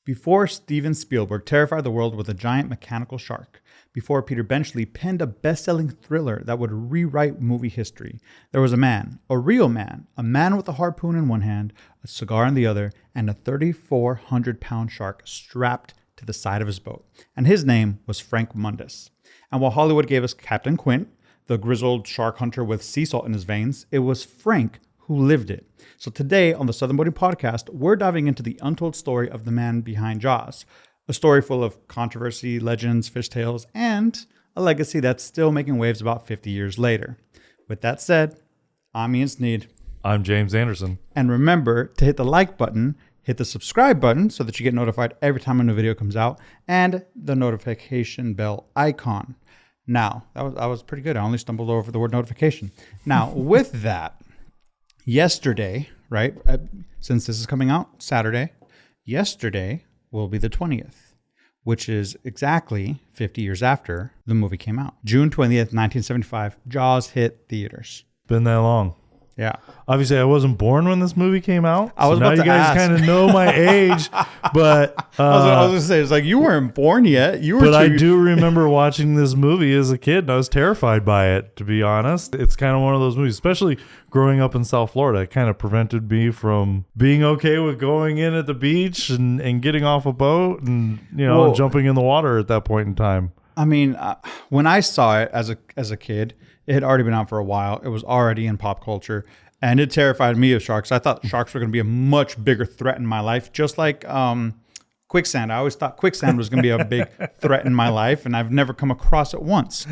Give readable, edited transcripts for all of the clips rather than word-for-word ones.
Before Steven Spielberg terrified the world with a giant mechanical shark, before Peter Benchley penned a best-selling thriller that would rewrite movie history, there was a man, a real man, a man with a harpoon in one hand, a cigar in the other, and a 3,400-pound shark strapped to the side of his boat. And his name was Frank Mundus. And while Hollywood gave us Captain Quint, the grizzled shark hunter with sea salt in his veins, it was Frank who lived it. So today on the Southern Boating Podcast, we're diving into the untold story of the man behind Jaws, a story full of controversy, legends, fish tales, and a legacy that's still making waves about 50 years later. With that said, I'm Ian Sneed. I'm James Anderson. And remember to hit the like button, hit the subscribe button so that you get notified every time a new video comes out, and the notification bell icon. Now, that was pretty good. I only stumbled over the word notification. Now, with that, yesterday, right, since this is coming out Saturday, yesterday will be the 20th, which is exactly 50 years after the movie came out. June 20th, 1975, Jaws hit theaters. Been that long. Yeah. Obviously, I wasn't born when this movie came out. I was so about now to you guys ask. kind of know my age, but I was going to say, it's like, you weren't born yet. You were but I do remember watching this movie as a kid, and I was terrified by it, to be honest. It's kind of one of those movies, especially growing up in South Florida. It kind of prevented me from being okay with going in at the beach and getting off a boat and, jumping in the water at that point in time. I mean, when I saw it as a kid, it had already been out for a while. It was already in pop culture, and it terrified me of sharks. I thought sharks were going to be a much bigger threat in my life, just like quicksand. I always thought quicksand was going to be a big threat in my life, and I've never come across it once.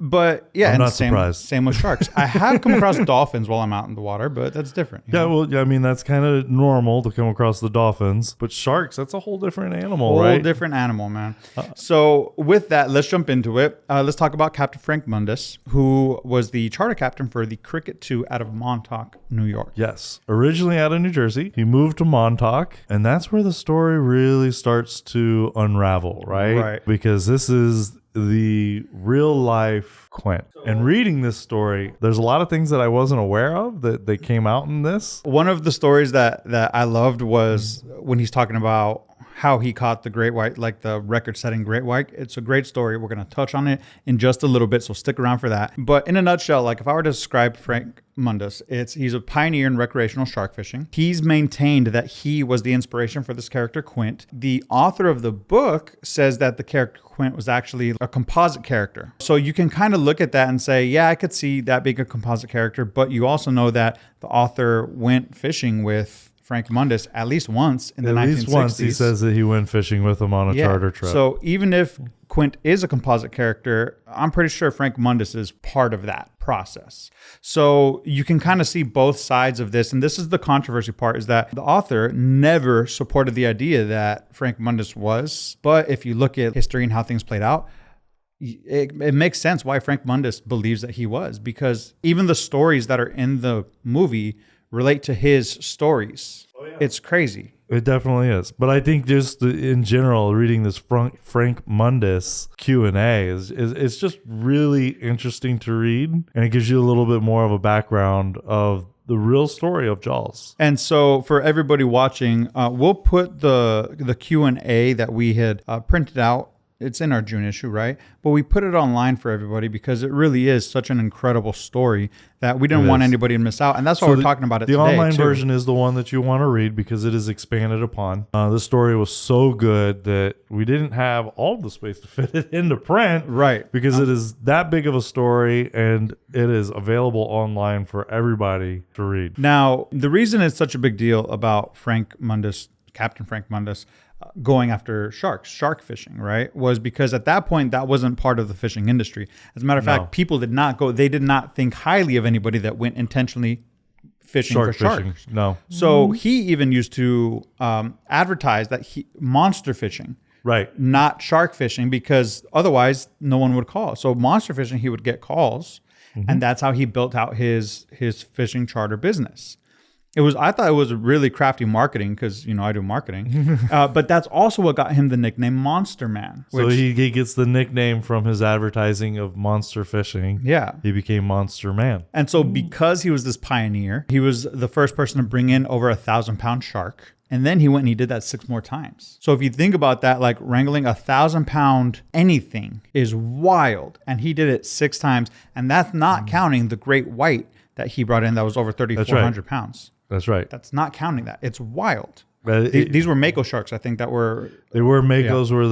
But yeah, I'm and not surprised. Same with sharks. I have come across dolphins while I'm out in the water, but that's different. Yeah, well, I mean, that's kind of normal to come across the dolphins, but sharks, that's a whole different animal, right? Whole different animal, man. So with that, let's jump into it. Let's talk about Captain Frank Mundus, who was the charter captain for the Cricket II out of Montauk, New York. Yes. Originally out of New Jersey, he moved to Montauk, and that's where the story really starts to unravel, right? Right. Because this is the real life Quint. And reading this story, there's a lot of things that I wasn't aware of that they came out in this. One of the stories that I loved was when he's talking about how he caught the great white, like the record-setting great white. It's a great story. We're going to touch on it in just a little bit, so stick around for that. But in a nutshell, like if I were to describe Frank Mundus, he's a pioneer in recreational shark fishing. He's maintained that he was the inspiration for this character, Quint. The author of the book says that the character Quint was actually a composite character. So you can kind of look at that and say, yeah, I could see that being a composite character, but you also know that the author went fishing with Frank Mundus at least once in the 1960s. At least once he says that he went fishing with him on a charter trip. So even if Quint is a composite character, I'm pretty sure Frank Mundus is part of that process. So you can kind of see both sides of this. And this is the controversy part, is that the author never supported the idea that Frank Mundus was. But if you look at history and how things played out, it makes sense why Frank Mundus believes that he was, because even the stories that are in the movie relate to his stories. Oh, yeah. It's crazy. It definitely is. But I think just in general, reading this Frank Mundus Q&A is just really interesting to read. And it gives you a little bit more of a background of the real story of Jaws. And so for everybody watching, we'll put the Q&A that we had printed out. It's in our June issue, right? But we put it online for everybody because it really is such an incredible story that we didn't want anybody to miss out. And that's why we're talking about it today. The online version is the one that you want to read because it is expanded upon. The story was so good that we didn't have all the space to fit it into print. Right. Because it is that big of a story and it is available online for everybody to read. Now, the reason it's such a big deal about Frank Mundus, Captain Frank Mundus, going after shark fishing, right, was because at that point that wasn't part of the fishing industry. As a matter of fact, people did not go, they did not think highly of anybody that went intentionally fishing for sharks. No. So he even used to advertise that monster fishing, right, not shark fishing, because otherwise no one would call. So monster fishing, he would get calls, and that's how he built out his fishing charter business. I thought it was really crafty marketing because, I do marketing. But that's also what got him the nickname Monster Man. So he gets the nickname from his advertising of monster fishing. Yeah. He became Monster Man. And so because he was this pioneer, he was the first person to bring in over 1,000-pound shark. And then he went and he did that 6 more times. So if you think about that, like wrangling 1,000-pound anything is wild. And he did it 6 times. And that's not counting the great white that he brought in that was over 3,400 pounds. That's right. That's not counting that. It's wild. These were mako sharks, I think, that were... They were makos. Were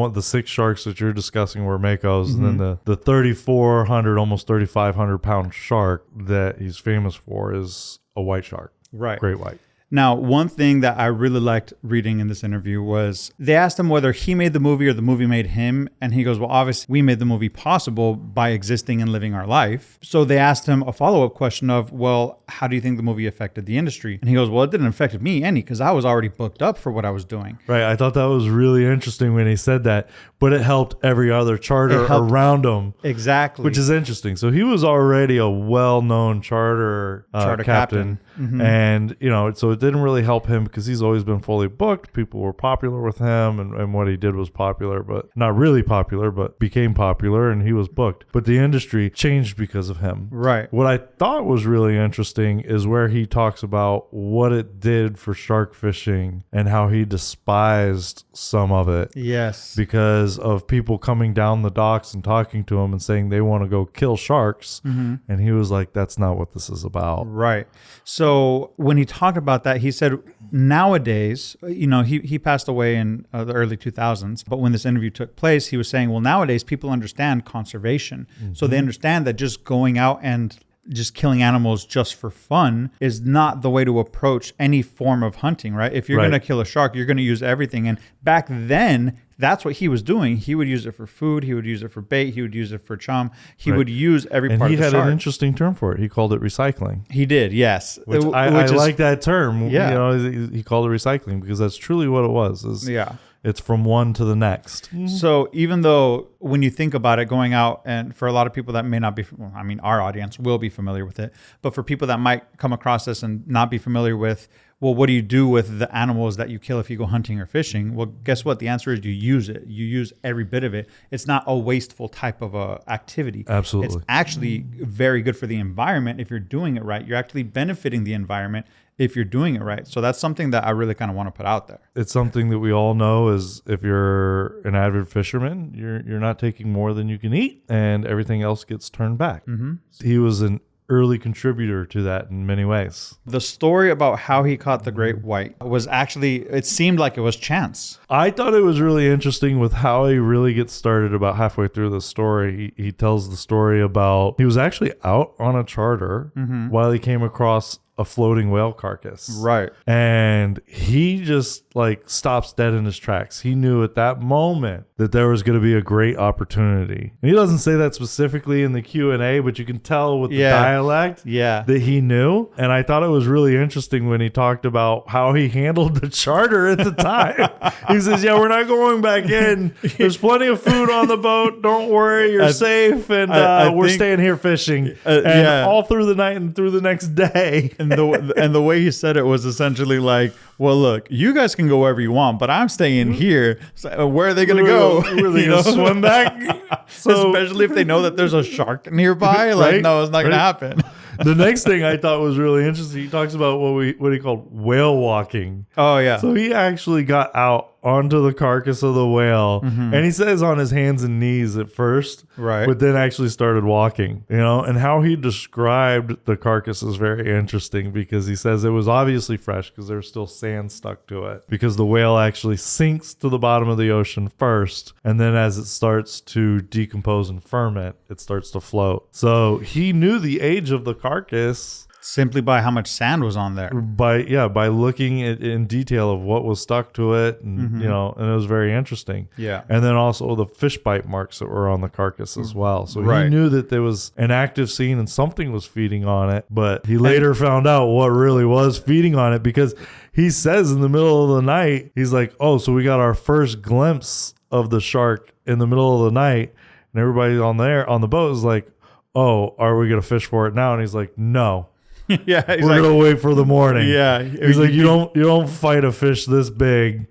the 6 sharks that you're discussing were makos. And then the 3,400, almost 3,500 pound shark that he's famous for is a white shark. Right. Great white. Now, one thing that I really liked reading in this interview was they asked him whether he made the movie or the movie made him. And he goes, well, obviously, we made the movie possible by existing and living our life. So they asked him a follow-up question of, well, how do you think the movie affected the industry? And he goes, well, it didn't affect me any because I was already booked up for what I was doing. Right. I thought that was really interesting when he said that, but it helped every other charter around him. Exactly. Which is interesting. So he was already a well-known charter captain. And, so it didn't really help him because he's always been fully booked. People were popular with him and what he did was popular, but not really popular, but became popular and he was booked. But the industry changed because of him. Right. What I thought was really interesting is where he talks about what it did for shark fishing and how he despised some of it. Yes. Because of people coming down the docks and talking to him and saying they want to go kill sharks. And he was like, that's not what this is about. Right. So when he talked about that, he said nowadays, he passed away in the early 2000s. But when this interview took place, he was saying, well, nowadays people understand conservation. So they understand that just going out and just killing animals just for fun is not the way to approach any form of hunting, right? If you're going to kill a shark, you're going to use everything. And back then, that's what he was doing. He would use it for food. He would use it for bait. He would use it for chum. He would use every part of the shark. And he had an interesting term for it. He called it recycling. He did, yes. Which I like that term. Yeah. He called it recycling because that's truly what it was. It's from one to the next. So even though when you think about it, going out and for a lot of people that may not be, our audience will be familiar with it, but for people that might come across this and not be familiar with, well, what do you do with the animals that you kill if you go hunting or fishing? Well, guess what? The answer is you use it. You use every bit of it. It's not a wasteful type of activity. Absolutely. It's actually very good for the environment if you're doing it right. You're actually benefiting the environment if you're doing it right. So that's something that I really kind of want to put out there. It's something that we all know is if you're an avid fisherman, you're not taking more than you can eat and everything else gets turned back. He was an early contributor to that in many ways. The story about how he caught the great white was actually, it seemed like it was chance. I thought it was really interesting with how he really gets started about halfway through the story. He tells the story about he was actually out on a charter while he came across a floating whale carcass. Right. And he just stops dead in his tracks. He knew at that moment that there was going to be a great opportunity. And he doesn't say that specifically in the Q&A, but you can tell with the dialect that he knew. And I thought it was really interesting when he talked about how he handled the charter at the time. He says, we're not going back in. There's plenty of food on the boat. Don't worry. You're safe. And we're staying here fishing. All through the night and through the next day. And the way he said it was essentially like, well, look, you guys can go wherever you want, but I'm staying here. So where are they going to go? Were they going to swim back? Especially if they know that there's a shark nearby. No, it's not going to happen. The next thing I thought was really interesting, he talks about what he called whale walking. Oh, yeah. So he actually got out onto the carcass of the whale, and he says on his hands and knees at first, but then actually started walking, and how he described the carcass is very interesting because he says it was obviously fresh because there's still sand stuck to it because the whale actually sinks to the bottom of the ocean first, and then as it starts to decompose and ferment, it starts to float. So he knew the age of the carcass simply by how much sand was on there. By looking at in detail of what was stuck to it, and and it was very interesting. Yeah. And then also the fish bite marks that were on the carcass as well. So he knew that there was an active scene and something was feeding on it, but he later found out what really was feeding on it because he says in the middle of the night, he's like, "Oh, so we got our first glimpse of the shark in the middle of the night." And everybody on the boat is like, "Oh, are we going to fish for it now?" And he's like, "No. Yeah, he's We're gonna wait for the morning. Yeah, he's like, you don't fight a fish this big.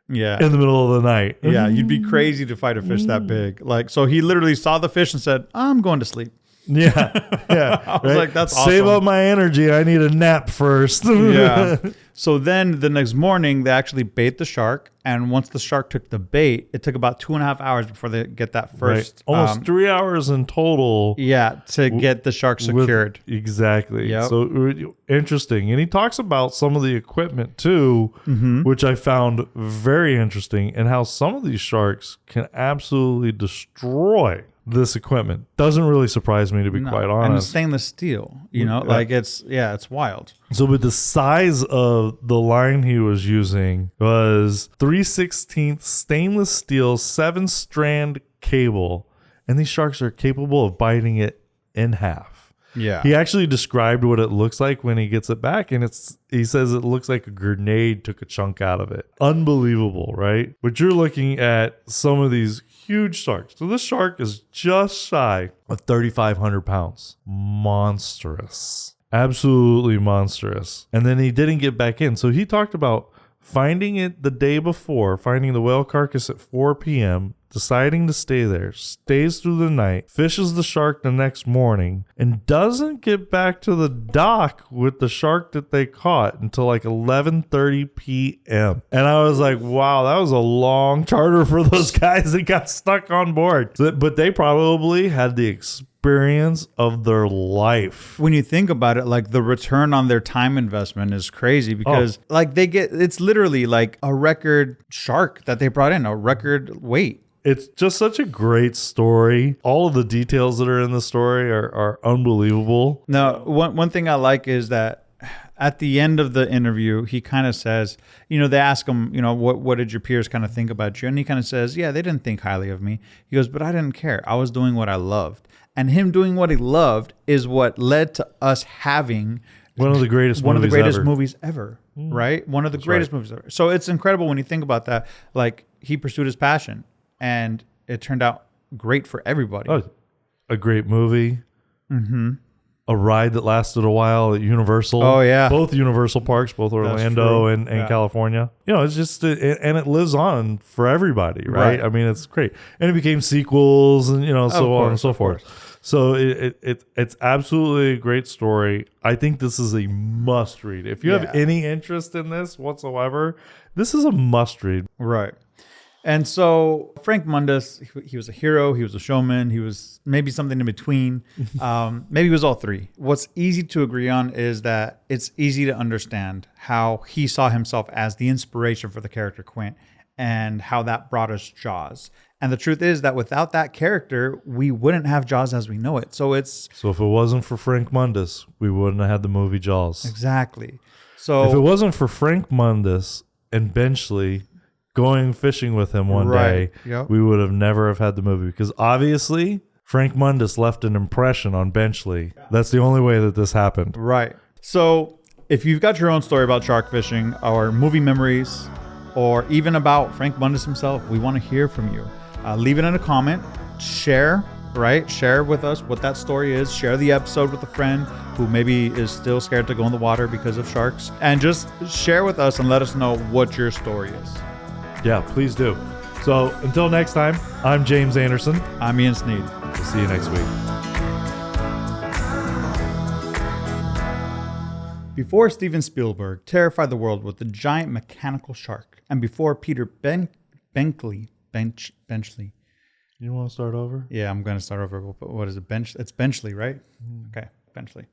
Yeah, in the middle of the night. Yeah, you'd be crazy to fight a fish that big. Like, so he literally saw the fish and said, "I'm going to sleep." Yeah, yeah. I was like, "That's awesome." Save up my energy. I need a nap first. Yeah. So then the next morning, they actually bait the shark. And once the shark took the bait, it took about 2.5 hours before they get that first. Right. Almost 3 hours in total. Yeah, to get the shark secured. Exactly. Yep. So interesting. And he talks about some of the equipment too, which I found very interesting, and how some of these sharks can absolutely destroy this equipment. Doesn't really surprise me, to be quite honest. And it's stainless steel, like it's wild. So with the size of the line he was using was 3/16 stainless steel 7-strand cable, and these sharks are capable of biting it in half. Yeah. He actually described what it looks like when he gets it back, and he says it looks like a grenade took a chunk out of it. Unbelievable, right? But you're looking at some of these huge sharks. So this shark is just shy of 3,500 pounds. Monstrous. Absolutely monstrous. And then he didn't get back in. So he talked about finding it the day before, finding the whale carcass at 4 p.m., deciding to stay there, stays through the night, fishes the shark the next morning, and doesn't get back to the dock with the shark that they caught until like 11:30 p.m. And I was like, wow, that was a long charter for those guys that got stuck on board. But they probably had the experience of their life. When you think about it, like the return on their time investment is crazy because like it's literally like a record shark that they brought in, a record weight. It's just such a great story. All of the details that are in the story are unbelievable. Now, one thing I like is that at the end of the interview, he kind of says, they ask him, what did your peers kind of think about you? And he kind of says, yeah, they didn't think highly of me. He goes, but I didn't care. I was doing what I loved. And him doing what he loved is what led to us having one of the greatest movies ever, right? One of the greatest movies ever. So it's incredible when you think about that. Like, he pursued his passion, and it turned out great for everybody. Oh, a great movie. Mm-hmm. A ride that lasted a while at Universal. Oh, yeah. Both Universal parks, both Orlando and California. It's just, and it lives on for everybody, right? I mean, it's great. And it became sequels and, so on and so forth. So it's absolutely a great story. I think this is a must read. If you have any interest in this whatsoever, this is a must read. Right. And so Frank Mundus, he was a hero, he was a showman, he was maybe something in between. Maybe he was all three. What's easy to agree on is that it's easy to understand how he saw himself as the inspiration for the character Quint and how that brought us Jaws. And the truth is that without that character, we wouldn't have Jaws as we know it. So if it wasn't for Frank Mundus, we wouldn't have had the movie Jaws. Exactly. So if it wasn't for Frank Mundus and Benchley going fishing with him one day, we would have never have had the movie, because obviously Frank Mundus left an impression on Benchley. That's the only way that this happened. Right. So if you've got your own story about shark fishing or movie memories or even about Frank Mundus himself, we want to hear from you. Leave it in a comment. Share with us what that story is. Share the episode with a friend who maybe is still scared to go in the water because of sharks. And just share with us and let us know what your story is. Yeah, please do. So until next time, I'm James Anderson. I'm Ian Sneed. We'll see you next week. Before Steven Spielberg terrified the world with the giant mechanical shark, and before Peter Benchley. You want to start over? Yeah, I'm going to start over. What is it? It's Benchley, right? Okay, Benchley.